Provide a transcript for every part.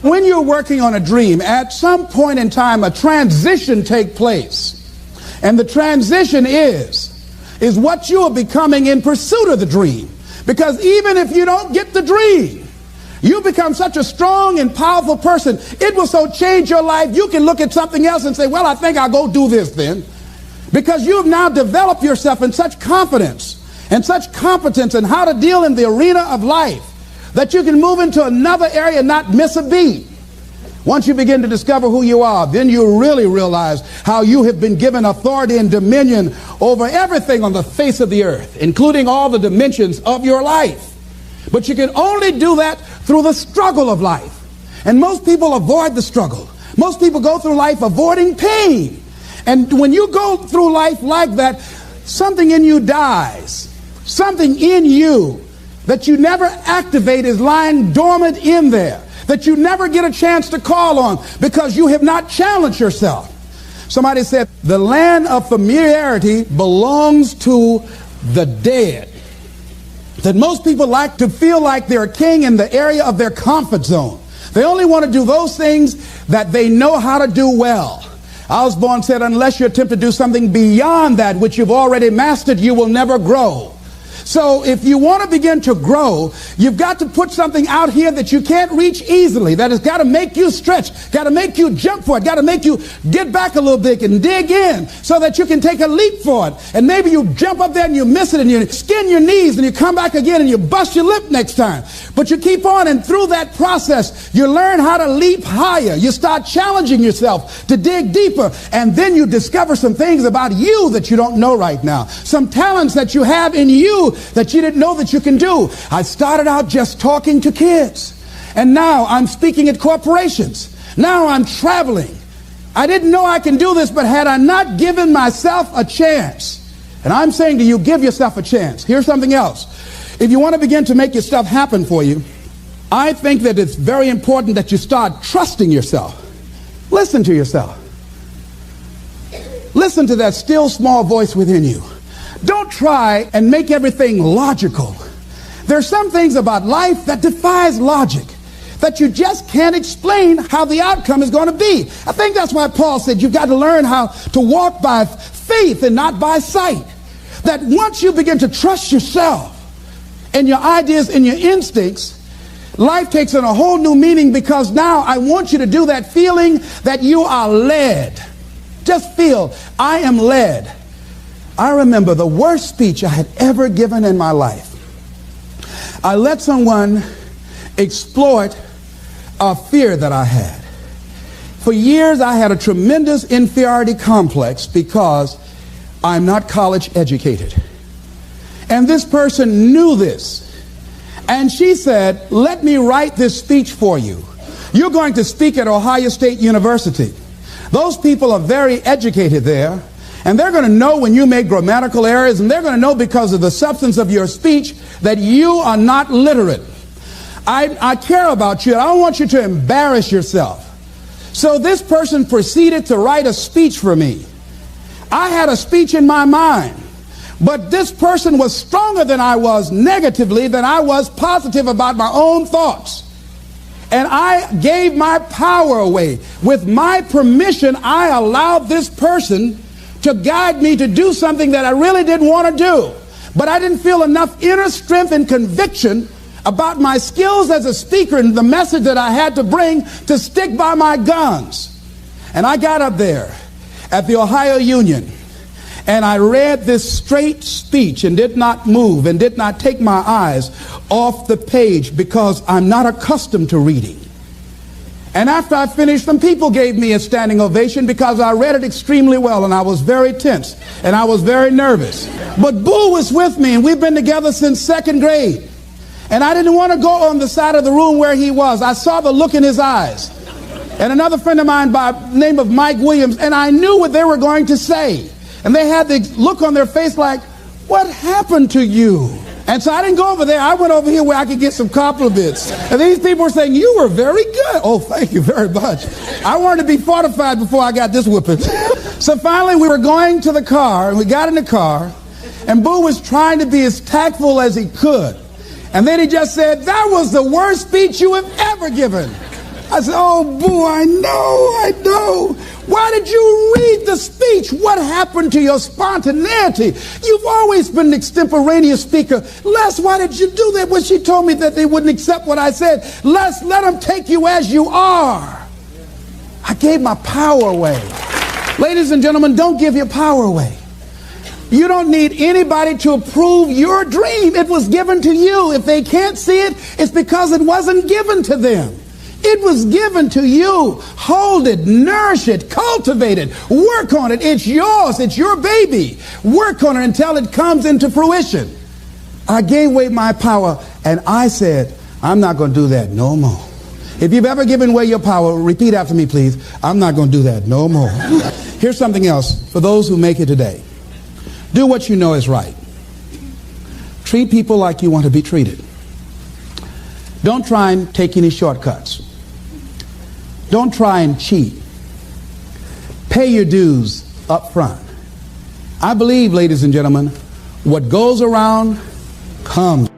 When you're working on a dream, at some point in time, a transition takes place. And the transition is what you are becoming in pursuit of the dream. Because even if you don't get the dream, you become such a strong and powerful person, it will so change your life, you can look at something else and say, well, I think I'll go do this then. Because you have now developed yourself in such confidence and such competence in how to deal in the arena of life that you can move into another area and not miss a beat. Once you begin to discover who you are, then you really realize how you have been given authority and dominion over everything on the face of the earth, including all the dimensions of your life. But you can only do that through the struggle of life. And most people avoid the struggle. Most people go through life avoiding pain. And when you go through life like that, something in you dies. Something in you that you never activate is lying dormant in there, that you never get a chance to call on because you have not challenged yourself. Somebody said, the land of familiarity belongs to the dead. That most people like to feel like they're a king in the area of their comfort zone. They only want to do those things that they know how to do well. Osborne said, unless you attempt to do something beyond that which you've already mastered, you will never grow. So if you want to begin to grow, you've got to put something out here that you can't reach easily, that has got to make you stretch, got to make you jump for it, got to make you get back a little bit and dig in so that you can take a leap for it. And maybe you jump up there and you miss it and you skin your knees and you come back again and you bust your lip next time. But you keep on, and through that process, you learn how to leap higher. You start challenging yourself to dig deeper, and then you discover some things about you that you don't know right now. Some talents that you have in you that you didn't know that you can do. I started out just talking to kids, and now I'm speaking at corporations. Now I'm traveling. I didn't know I can do this, but had I not given myself a chance, and I'm saying to you, give yourself a chance. Here's something else. If you want to begin to make your stuff happen for you, I think that it's very important that you start trusting yourself. Listen to yourself. Listen to that still small voice within you. Don't try and make everything logical. There are some things about life that defies logic, that you just can't explain how the outcome is going to be. I think that's why Paul said you've got to learn how to walk by faith and not by sight. That once you begin to trust yourself and your ideas and your instincts, life takes on a whole new meaning, because now I want you to do that feeling that you are led. Just feel, I am led. I remember the worst speech I had ever given in my life. I let someone exploit a fear that I had. For years I had a tremendous inferiority complex because I'm not college educated. And this person knew this. And she said, let me write this speech for you. You're going to speak at Ohio State University. Those people are very educated there. And they're going to know when you make grammatical errors, and they're going to know because of the substance of your speech that you are not literate. I care about you. I don't want you to embarrass yourself. So this person proceeded to write a speech for me. I had a speech in my mind, but this person was stronger than I was negatively than I was positive about my own thoughts. And I gave my power away. With my permission, I allowed this person to guide me to do something that I really didn't want to do. But I didn't feel enough inner strength and conviction about my skills as a speaker and the message that I had to bring to stick by my guns. And I got up there at the Ohio Union, and I read this straight speech and did not move and did not take my eyes off the page, because I'm not accustomed to reading. And after I finished, some people gave me a standing ovation because I read it extremely well, and I was very tense and I was very nervous. But Boo was with me, and we've been together since second grade. And I didn't want to go on the side of the room where he was. I saw the look in his eyes. And another friend of mine by the name of Mike Williams, and I knew what they were going to say. And they had the look on their face like, what happened to you? And so I didn't go over there. I went over here where I could get some compliments. And these people were saying, you were very good. Oh, thank you very much. I wanted to be fortified before I got this whipping. So finally we were going to the car, and we got in the car, and Boo was trying to be as tactful as he could. And then he just said, that was the worst speech you have ever given. I said, oh, boo, I know. Why did you read the speech? What happened to your spontaneity? You've always been an extemporaneous speaker. Les, why did you do that? When she told me that they wouldn't accept what I said, Les, let them take you as you are. I gave my power away. Ladies and gentlemen, don't give your power away. You don't need anybody to approve your dream. It was given to you. If they can't see it, it's because it wasn't given to them. It was given to you. Hold it, nourish it, cultivate it, work on it. It's yours. It's your baby. Work on it until it comes into fruition. I gave away my power and I said, I'm not going to do that no more. If you've ever given away your power, repeat after me, please. I'm not going to do that no more. Here's something else for those who make it today. Do what you know is right. Treat people like you want to be treated. Don't try and take any shortcuts. Don't try and cheat. Pay your dues up front. I believe, ladies and gentlemen, what goes around comes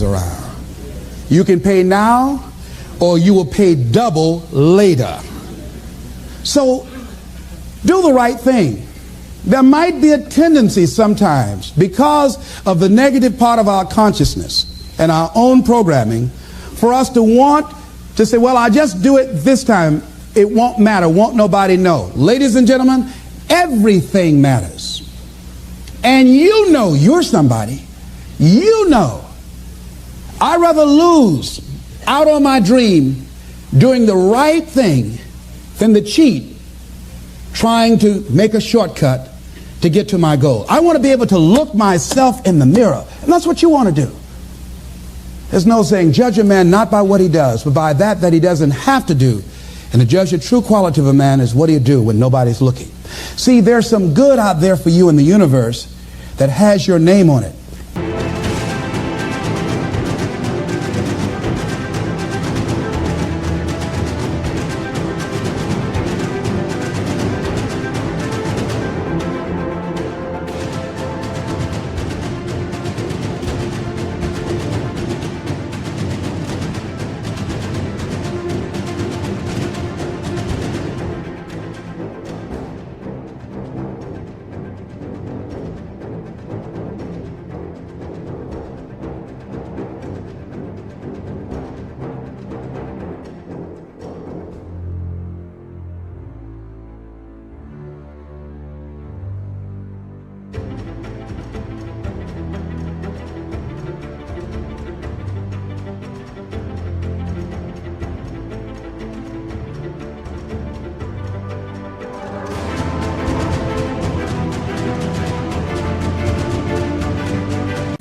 around. You can pay now or you will pay double later. So do the right thing. There might be a tendency sometimes because of the negative part of our consciousness and our own programming for us to want to say, well, I'll just do it this time. It won't matter. Won't nobody know. Ladies and gentlemen, everything matters. And you know you're somebody. You know. I'd rather lose out on my dream doing the right thing than to cheat trying to make a shortcut to get to my goal. I want to be able to look myself in the mirror. And that's what you want to do. There's no saying, judge a man not by what he does, but by that he doesn't have to do. And to judge the true quality of a man is what do you do when nobody's looking. See, there's some good out there for you in the universe that has your name on it.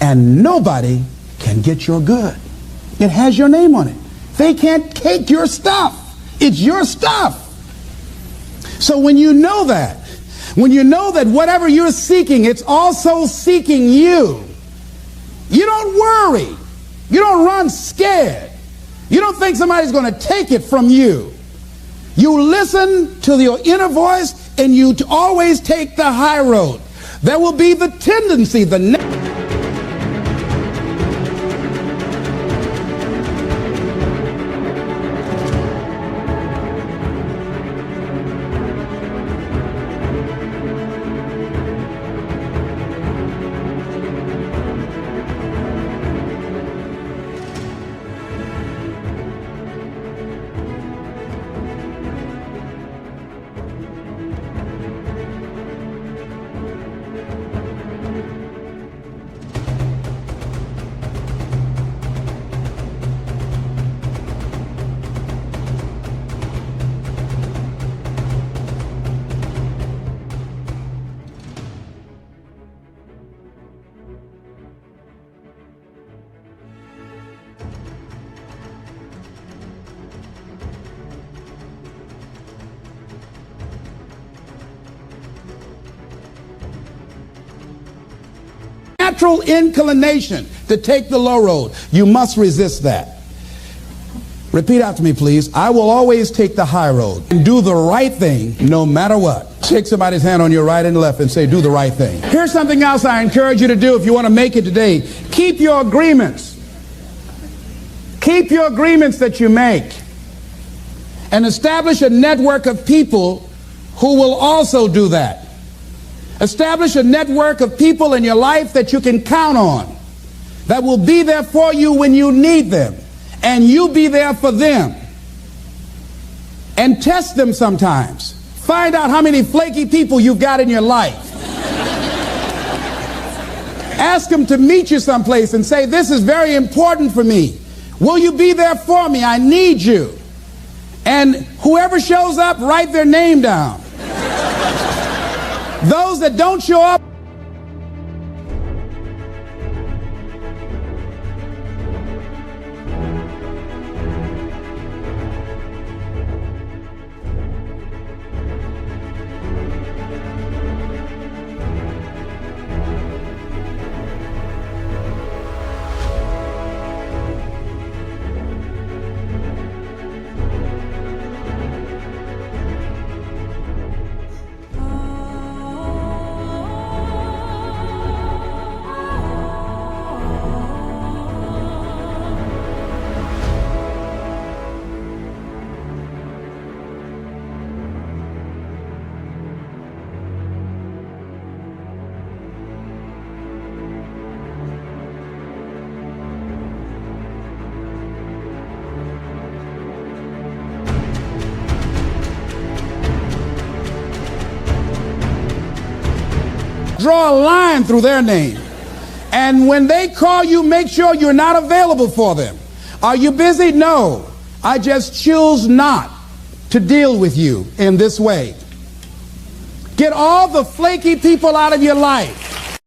And nobody can get your good. It has your name on it. They can't take your stuff. It's your stuff. So when you know that whatever you're seeking, it's also seeking you, you don't worry. You don't run scared. You don't think somebody's going to take it from you. You listen to your inner voice and you always take the high road. There will be the tendency, natural inclination to take the low road. You must resist that. Repeat after me, please. I will always take the high road and do the right thing no matter what. Shake somebody's hand on your right and left and say, do the right thing. Here's something else I encourage you to do if you want to make it today. Keep your agreements. Keep your agreements that you make. And establish a network of people who will also do that. Establish a network of people in your life that you can count on, that will be there for you when you need them. And you be there for them. And test them sometimes. Find out how many flaky people you've got in your life. Ask them to meet you someplace and say, this is very important for me. Will you be there for me? I need you. And whoever shows up, write their name down. Those that don't show up, draw a line through their name. And when they call you, make sure you're not available for them. Are you busy? No. I just choose not to deal with you in this way. Get all the flaky people out of your life.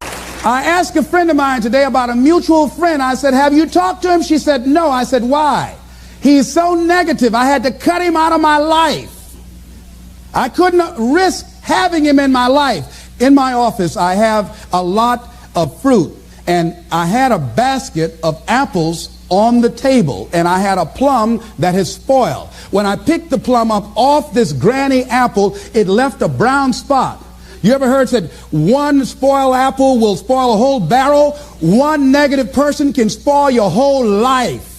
I asked a friend of mine today about a mutual friend. I said, have you talked to him? She said, no. I said, why? He's so negative. I had to cut him out of my life. I couldn't risk having him in my life. In my office, I have a lot of fruit, and I had a basket of apples on the table, and I had a plum that has spoiled. When I picked the plum up off this granny apple, it left a brown spot. You ever heard said one spoiled apple will spoil a whole barrel? One negative person can spoil your whole life.